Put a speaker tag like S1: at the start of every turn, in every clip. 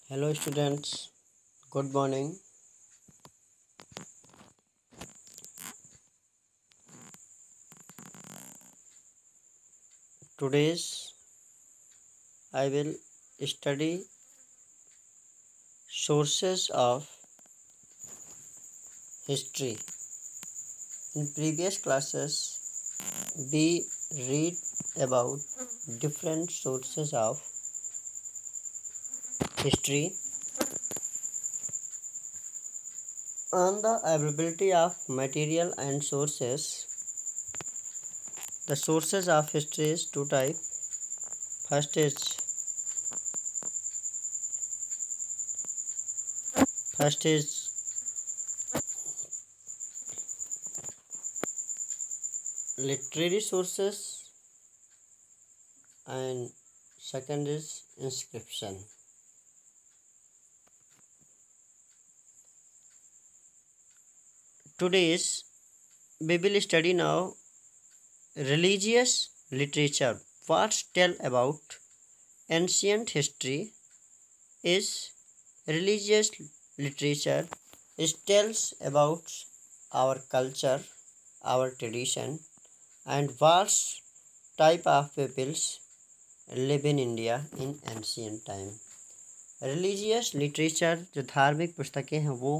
S1: Hello students, good morning. Today's I will study sources of history. In previous classes we read about different sources of history on the availability of material and sources. The sources of history is two type. First is literary sources and second is inscription. Today's we will study now religious literature. What tell about ancient history is religious literature. It tells about our culture, our tradition, and what type of peoples live in India in ancient time. Religious literature जो धार्मिक पुस्तकें हैं वो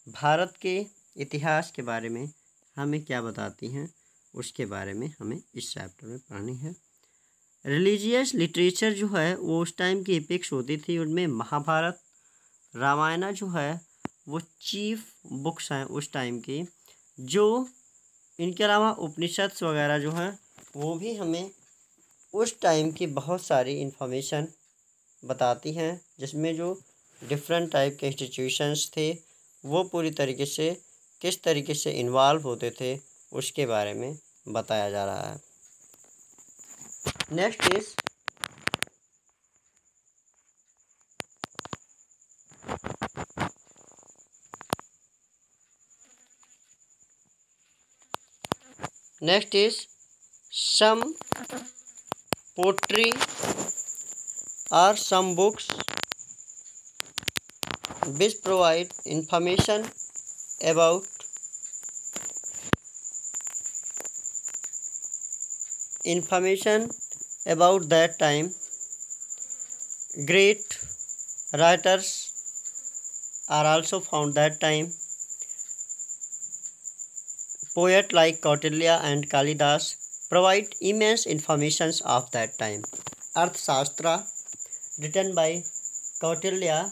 S1: भारत के इतिहास के बारे में हमें क्या बताती हैं उसके बारे में हमें इस चैप्टर में पढ़नी है। रिलीजियस लिटरेचर जो है वो उस टाइम की एपिक्स होती थी, उनमें महाभारत रामायण जो है वो चीफ बुक्स हैं उस टाइम की। जो इनके अलावा उपनिषद वगैरह जो हैं वो भी हमें उस टाइम की बहुत सारी इन्फॉर्मेशन बताती हैं, जिसमें जो डिफरेंट टाइप के इंस्टीट्यूशंस थे वो पूरी तरीके से किस तरीके से इन्वॉल्व होते थे उसके बारे में बताया जा रहा है। Next is some poetry or some books which provide about information about that time. Great writers are also found that time. Poets like Kautilya and Kalidas provide immense information of that time. Arthashastra, written by Kautilya,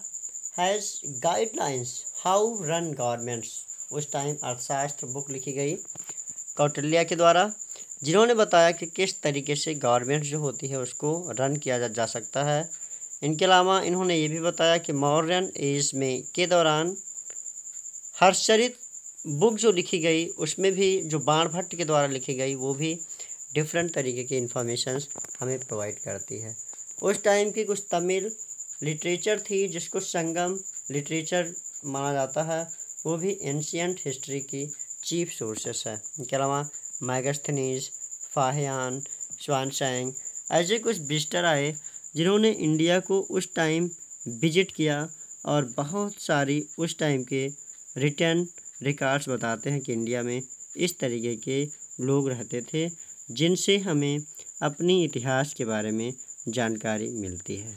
S1: has guidelines how run governments. उस time अर्थशास्त्र book लिखी गई कौटिल्य के द्वारा, जिन्होंने बताया कि किस तरीके से गवर्नमेंट जो होती है उसको रन किया जा सकता है। इनके अलावा इन्होंने ये भी बताया कि मौर्यन एज में के दौरान हर्षचरित बुक जो लिखी गई उसमें भी जो बाणभट्ट के द्वारा लिखी गई वो भी डिफरेंट तरीके की इन्फॉर्मेशंस हमें प्रोवाइड करती है। उस टाइम की कुछ तमिल लिटरेचर थी जिसको संगम लिटरेचर माना जाता है, वो भी एंशियंट हिस्ट्री की चीफ सोर्सेस है। इनके अलावा मैगस्थनीज, फाहियान, स्वानसैंग ऐसे कुछ विजिटर आए जिन्होंने इंडिया को उस टाइम विजिट किया और बहुत सारी उस टाइम के रिटर्न रिकॉर्ड्स बताते हैं कि इंडिया में इस तरीके के लोग रहते थे जिनसे हमें अपनी इतिहास के बारे में जानकारी मिलती है।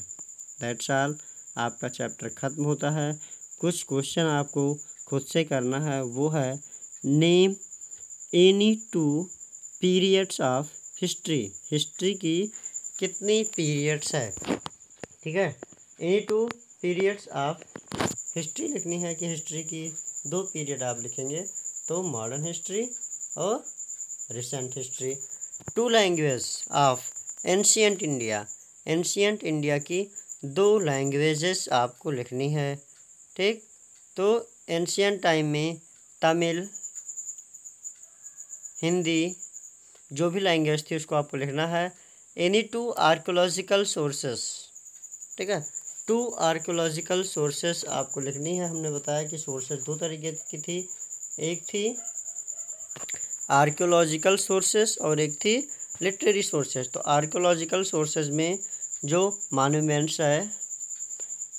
S1: That's all. आपका चैप्टर ख़त्म होता है। कुछ क्वेश्चन आपको खुद से करना है, वो है name any two periods of history. History की कितनी पीरियड्स है, ठीक है। Any to periods of history लिखनी है कि हिस्ट्री की दो पीरियड आप लिखेंगे, तो मॉडर्न हिस्ट्री और recent history. Two language of ancient India. Ancient India की दो लैंग्वेजेस आपको लिखनी है, ठीक। तो एंशियंट टाइम में तमिल, हिंदी जो भी लैंग्वेज थी उसको आपको लिखना है। एनी टू आर्कोलॉजिकल सोर्सेस, ठीक है। टू आर्कोलॉजिकल सोर्सेस आपको लिखनी है। हमने बताया कि सोर्सेस दो तरीके की थी, एक थी आर्कोलॉजिकल सोर्सेस और एक थी लिटरेरी सोर्सेस। तो आर्कोलॉजिकल सोर्सेस में जो मॉन्यूमेंट्स है,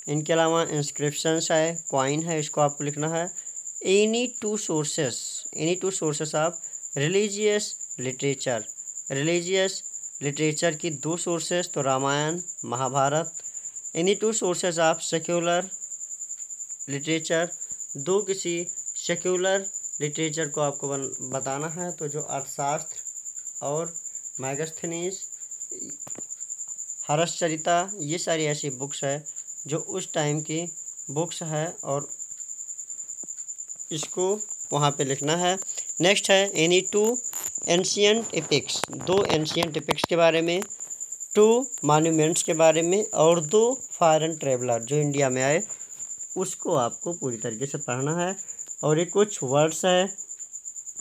S1: इनके अलावा इंस्क्रिप्शंस है, कॉइन है, इसको आपको लिखना है। Any two sources of religious literature की दो सोर्सेस, तो Ramayan Mahabharat. Any two sources of secular literature, दो किसी सेक्युलर लिटरेचर को आपको बताना है, तो जो अर्थशास्त्र और मैगस्थनीज, हर्षचरिता, ये सारी ऐसी बुक्स है जो उस टाइम की बुक्स है और इसको वहाँ पे लिखना है। नेक्स्ट है एनी टू एंशियंट एपिक्स, दो एंशियंट एपिक्स के बारे में, टू मॉन्यूमेंट्स के बारे में और दो फॉरेन ट्रेवलर जो इंडिया में आए उसको आपको पूरी तरीके से पढ़ना है। और ये कुछ वर्ड्स है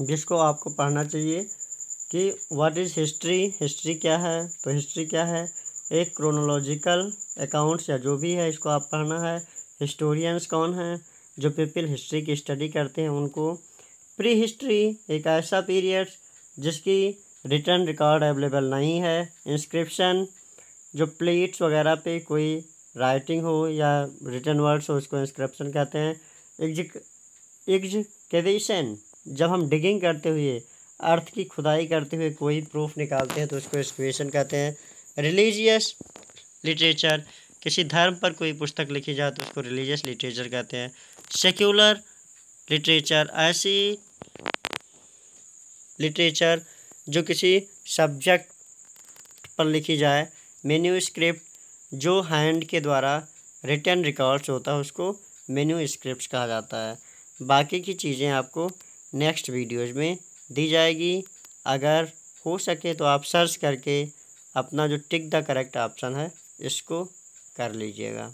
S1: जिसको आपको पढ़ना चाहिए कि व्हाट इज़ हिस्ट्री क्या है, तो हिस्ट्री क्या है, एक क्रोनोलॉजिकल अकाउंट्स या जो भी है इसको आप पढ़ना है। हिस्टोरियंस कौन है, जो पीपल हिस्ट्री की स्टडी करते हैं उनको। प्री हिस्ट्री, एक ऐसा पीरियड जिसकी रिटर्न रिकॉर्ड अवेलेबल नहीं है। इंस्क्रिप्शन, जो प्लेट्स वगैरह पे कोई राइटिंग हो या रिटर्न वर्ड्स हो उसको इंस्क्रिप्शन कहते हैं। एग्जकेवेशन, जब हम डिगिंग करते हुए अर्थ की खुदाई करते हुए कोई प्रूफ निकालते हैं तो उसको एक्सक्वेशन कहते हैं। रिलीजियस लिटरेचर, किसी धर्म पर कोई पुस्तक लिखी जाए तो उसको रिलीजियस लिटरेचर कहते हैं। सेक्युलर लिटरेचर, ऐसी लिटरेचर जो किसी सब्जेक्ट पर लिखी जाए। मेन्यूस्क्रिप्ट, जो हैंड के द्वारा रिटन रिकॉर्ड्स होता है उसको मेन्यूस्क्रिप्ट कहा जाता है। बाकी की चीज़ें आपको नेक्स्ट वीडियोज़ में दी जाएगी। अगर हो सके तो आप सर्च करके अपना जो टिक द करेक्ट ऑप्शन है इसको कर लीजिएगा।